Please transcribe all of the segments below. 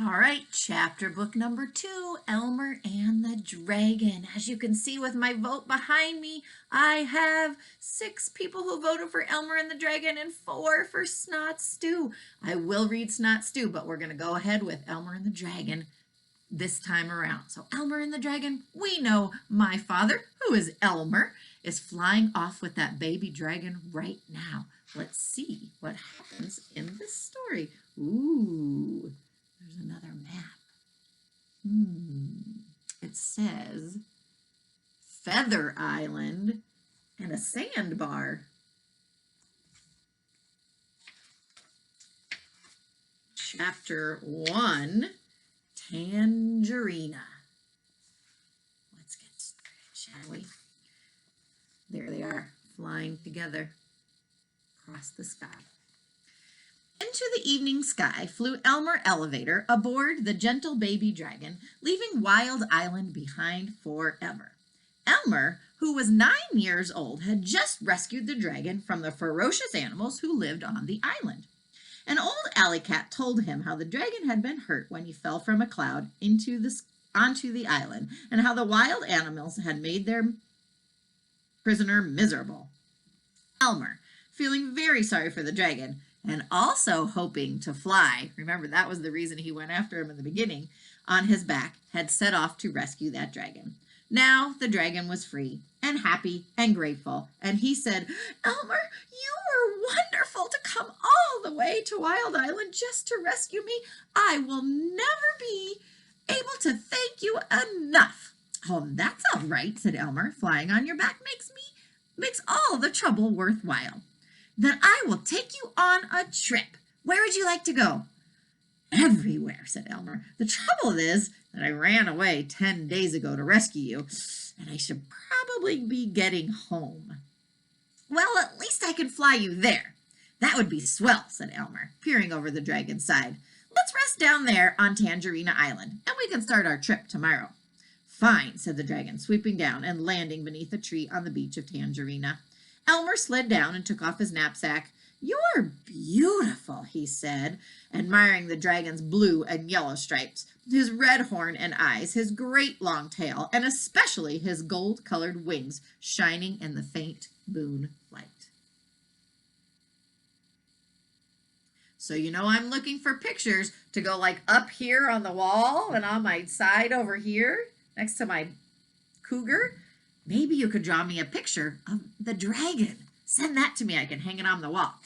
All right, chapter book number 2, Elmer and the Dragon. As you can see with my vote behind me, I have 6 people who voted for Elmer and the Dragon and 4 for Snot Stew. I will read Snot Stew, but we're going to go ahead with Elmer and the Dragon this time around. So Elmer and the Dragon, we know my father, who is Elmer, is flying off with that baby dragon right now. Let's see what happens in this story. Ooh. There's another map. It says Feather Island and a sandbar. Chapter 1, Tangerina. Let's get started, shall we? There they are, flying together across the sky. Into the evening sky flew Elmer Elevator aboard the gentle baby dragon, leaving Wild Island behind forever. Elmer, who was 9 years old, had just rescued the dragon from the ferocious animals who lived on the island. An old alley cat told him how the dragon had been hurt when he fell from a cloud onto the island, and how the wild animals had made their prisoner miserable. Elmer, feeling very sorry for the dragon, and also hoping to fly, remember that was the reason he went after him in the beginning, on his back, had set off to rescue that dragon. Now the dragon was free and happy and grateful, and he said, "Elmer, you were wonderful to come all the way to Wild Island just to rescue me. I will never be able to thank you enough." "Oh, that's all right," said Elmer. "Flying on your back makes all the trouble worthwhile. Then I will take you on a trip. Where would you like to go?" "Everywhere," said Elmer. "The trouble is that I ran away 10 days ago to rescue you, and I should probably be getting home." "Well, at least I can fly you there." "That would be swell," said Elmer, peering over the dragon's side. "Let's rest down there on Tangerina Island, and we can start our trip tomorrow." "Fine," said the dragon, sweeping down and landing beneath a tree on the beach of Tangerina. Elmer slid down and took off his knapsack. "You're beautiful," he said, admiring the dragon's blue and yellow stripes, his red horn and eyes, his great long tail, and especially his gold-colored wings shining in the faint moonlight. So I'm looking for pictures to go like up here on the wall and on my side over here next to my cougar. Maybe you could draw me a picture of the dragon. Send that to me. I can hang it on the wall.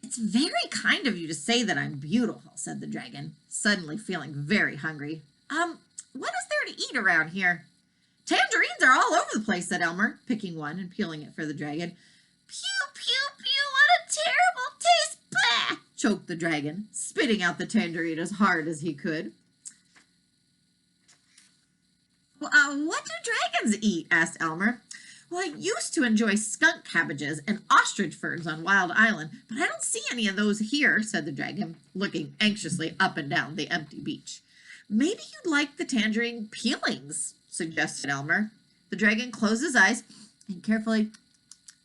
"It's very kind of you to say that I'm beautiful," said the dragon, suddenly feeling very hungry. What is there to eat around here?" "Tangerines are all over the place," said Elmer, picking one and peeling it for the dragon. "Pew, pew, pew, what a terrible taste!" "Bah!" choked the dragon, spitting out the tangerine as hard as he could. "What do dragons eat?" asked Elmer. "Well, I used to enjoy skunk cabbages and ostrich ferns on Wild Island, but I don't see any of those here," said the dragon, looking anxiously up and down the empty beach. "Maybe you'd like the tangerine peelings," suggested Elmer. The dragon closed his eyes and carefully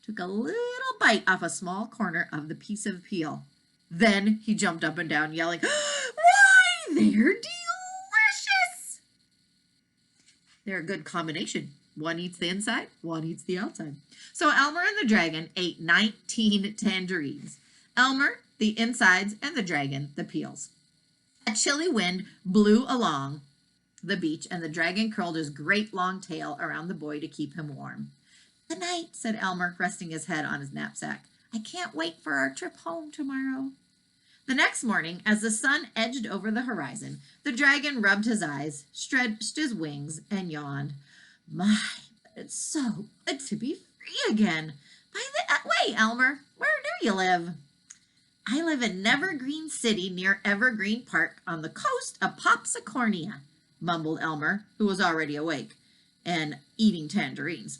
took a little bite off a small corner of the piece of peel. Then he jumped up and down, yelling, "Why, they're delicious!" They're a good combination. One eats the inside, one eats the outside. So Elmer and the dragon ate 19 tangerines. Elmer, the insides, and the dragon, the peels. A chilly wind blew along the beach, and the dragon curled his great long tail around the boy to keep him warm. "Good night," said Elmer, resting his head on his knapsack. "I can't wait for our trip home tomorrow." The next morning, as the sun edged over the horizon, the dragon rubbed his eyes, stretched his wings, and yawned. "My, but it's so good to be free again. By the way, Elmer, where do you live?" "I live in Nevergreen City near Evergreen Park on the coast of Popsicornia," mumbled Elmer, who was already awake and eating tangerines.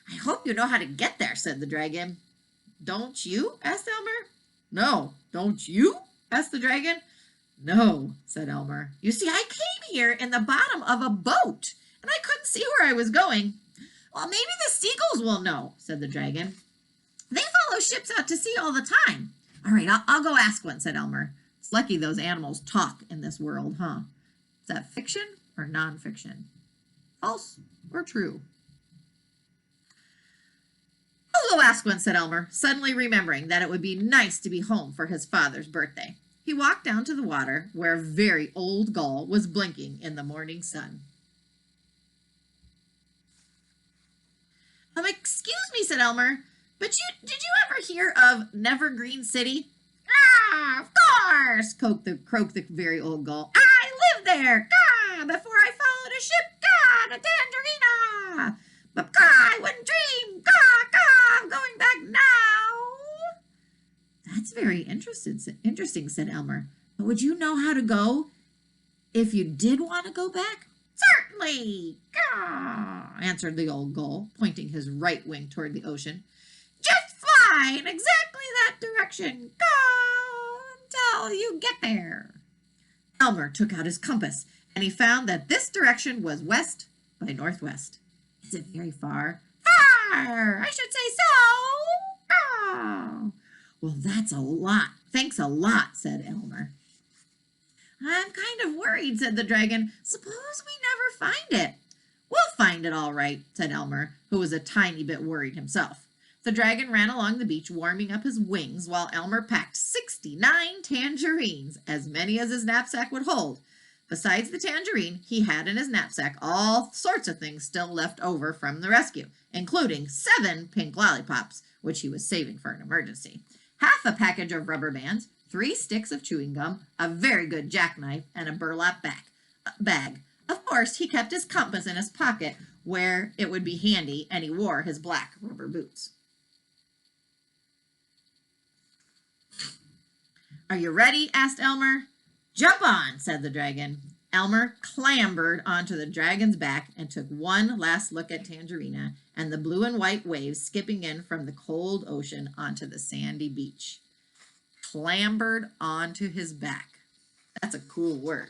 "I hope you know how to get there," said the dragon. "Don't you?" asked Elmer. "No, don't you?" asked the dragon. "No," said Elmer. "You see, I came here in the bottom of a boat, and I couldn't see where I was going." "Well, maybe the seagulls will know," said the dragon. "They follow ships out to sea all the time." "All right, I'll go ask one," said Elmer. It's lucky those animals talk in this world, huh? Is that fiction or nonfiction? False or true? I'll go ask one, said Elmer, suddenly remembering that it would be nice to be home for his father's birthday. He walked down to the water where a very old gull was blinking in the morning sun. Excuse me, said Elmer, but did you ever hear of Nevergreen City? Ah, of course, croaked the very old gull. I lived there, before I followed a ship, to Tangerina. But I wouldn't dream, of going back now. That's very interesting, said Elmer. But would you know how to go if you did want to go back? Certainly, answered the old gull, pointing his right wing toward the ocean. Just fly in exactly that direction, until you get there. Elmer took out his compass, and he found that this direction was west by northwest. Is it very far? Far, I should say so. Well, that's a lot. Thanks a lot, said Elmer. I'm kind of worried, said the dragon. Suppose we never find it. We'll find it all right, said Elmer, who was a tiny bit worried himself. The dragon ran along the beach, warming up his wings, while Elmer packed 69 tangerines, as many as his knapsack would hold. Besides the tangerine, he had in his knapsack all sorts of things still left over from the rescue, including 7 pink lollipops, which he was saving for an emergency, half a package of rubber bands, 3 sticks of chewing gum, a very good jackknife, and a burlap bag. Of course, he kept his compass in his pocket where it would be handy, and he wore his black rubber boots. Are you ready? Asked Elmer. Jump on, said the dragon. Elmer clambered onto the dragon's back and took one last look at Tangerina and the blue and white waves skipping in from the cold ocean onto the sandy beach. Clambered onto his back. That's a cool word.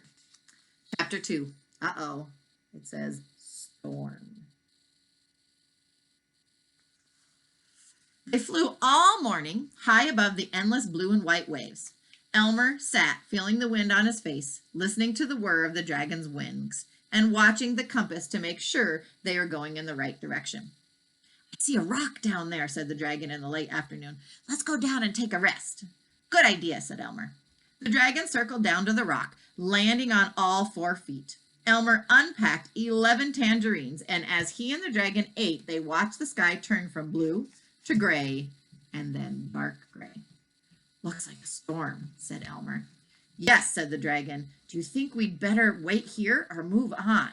Chapter 2. Uh-oh. It says storm. They flew all morning, high above the endless blue and white waves. Elmer sat, feeling the wind on his face, listening to the whir of the dragon's wings, and watching the compass to make sure they were going in the right direction. I see a rock down there, said the dragon in the late afternoon. Let's go down and take a rest. Good idea, said Elmer. The dragon circled down to the rock, landing on all 4 feet. Elmer unpacked 11 tangerines, and as he and the dragon ate, they watched the sky turn from blue to gray and then dark gray. Looks like a storm, said Elmer. Yes, said the dragon. Do you think we'd better wait here or move on?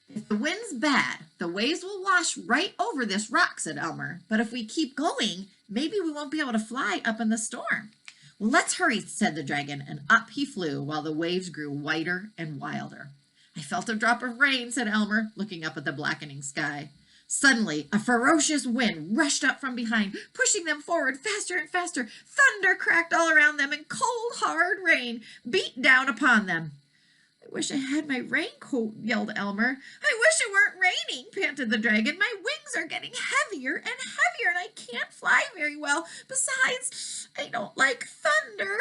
If the wind's bad, the waves will wash right over this rock, said Elmer. But if we keep going, maybe we won't be able to fly up in the storm. Well, let's hurry, said the dragon, and up he flew while the waves grew whiter and wilder. I felt a drop of rain, said Elmer, looking up at the blackening sky. Suddenly, a ferocious wind rushed up from behind, pushing them forward faster and faster. Thunder cracked all around them, and cold, hard rain beat down upon them. I wish I had my raincoat, yelled Elmer. I wish it weren't raining, panted the dragon. My wings are getting heavier and heavier, and I can't fly very well. Besides, I don't like thunder.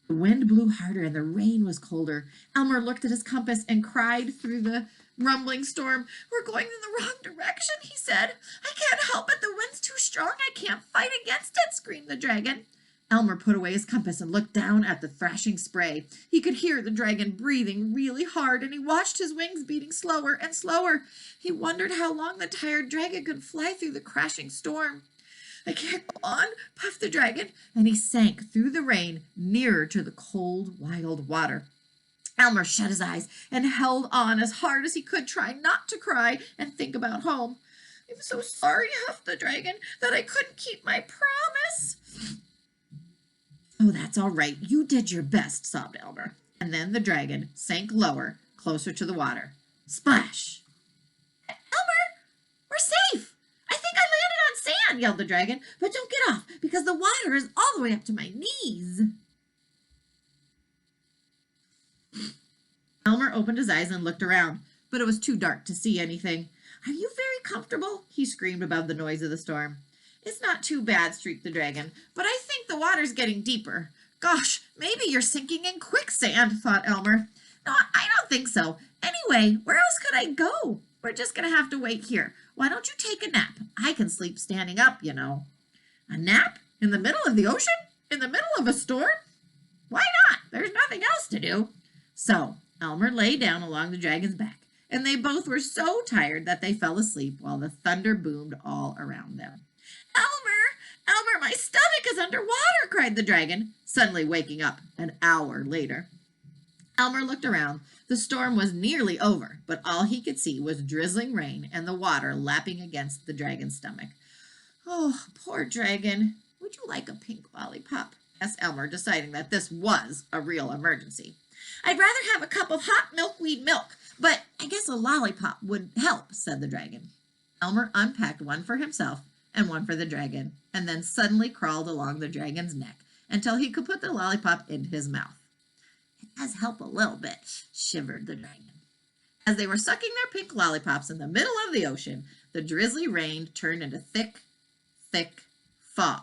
The wind blew harder and the rain was colder. Elmer looked at his compass and cried through the rumbling storm. We're going in the wrong direction, he said. I can't help it. The wind's too strong. I can't fight against it, screamed the dragon. Elmer put away his compass and looked down at the thrashing spray. He could hear the dragon breathing really hard, and he watched his wings beating slower and slower. He wondered how long the tired dragon could fly through the crashing storm. I can't go on, puffed the dragon, and he sank through the rain nearer to the cold, wild water. Elmer shut his eyes and held on as hard as he could, trying not to cry and think about home. I'm so sorry, huffed the dragon, that I couldn't keep my promise. Oh, that's all right. You did your best, sobbed Elmer. And then the dragon sank lower, closer to the water. Splash! Elmer, we're safe! I think I landed on sand, yelled the dragon. But don't get off, because the water is all the way up to my knees. Elmer opened his eyes and looked around, but it was too dark to see anything. Are you very comfortable? He screamed above the noise of the storm. It's not too bad, shrieked the dragon, but I think the water's getting deeper. Gosh, maybe you're sinking in quicksand, thought Elmer. No, I don't think so. Anyway, where else could I go? We're just going to have to wait here. Why don't you take a nap? I can sleep standing up, you know. A nap? In the middle of the ocean? In the middle of a storm? Why not? There's nothing else to do. So Elmer lay down along the dragon's back, and they both were so tired that they fell asleep while the thunder boomed all around them. Elmer, my stomach is underwater, cried the dragon, suddenly waking up an hour later. Elmer looked around. The storm was nearly over, but all he could see was drizzling rain and the water lapping against the dragon's stomach. Oh, poor dragon. Would you like a pink lollipop? Asked Elmer, deciding that this was a real emergency. I'd rather have a cup of hot milkweed milk, but I guess a lollipop would help, said the dragon. Elmer unpacked one for himself and one for the dragon, and then suddenly crawled along the dragon's neck until he could put the lollipop into his mouth. It does help a little bit, shivered the dragon. As they were sucking their pink lollipops in the middle of the ocean, the drizzly rain turned into thick, thick fog,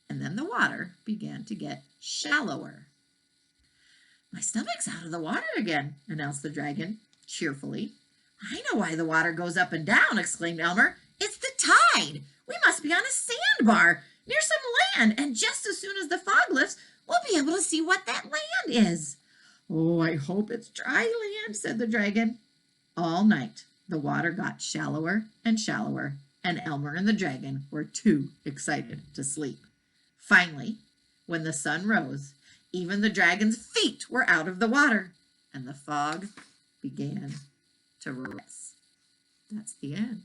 and then the water began to get shallower. My stomach's out of the water again, announced the dragon cheerfully. I know why the water goes up and down, exclaimed Elmer. It's the tide. We must be on a sandbar near some land, and just as soon as the fog lifts, we'll be able to see what that land is. Oh, I hope it's dry land, said the dragon. All night, the water got shallower and shallower, and Elmer and the dragon were too excited to sleep. Finally, when the sun rose, even the dragon's feet were out of the water, and the fog began to rise. That's the end.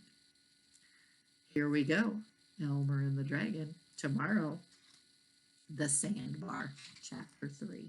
Here we go. Elmer and the Dragon. Tomorrow, the Sandbar, Chapter 3.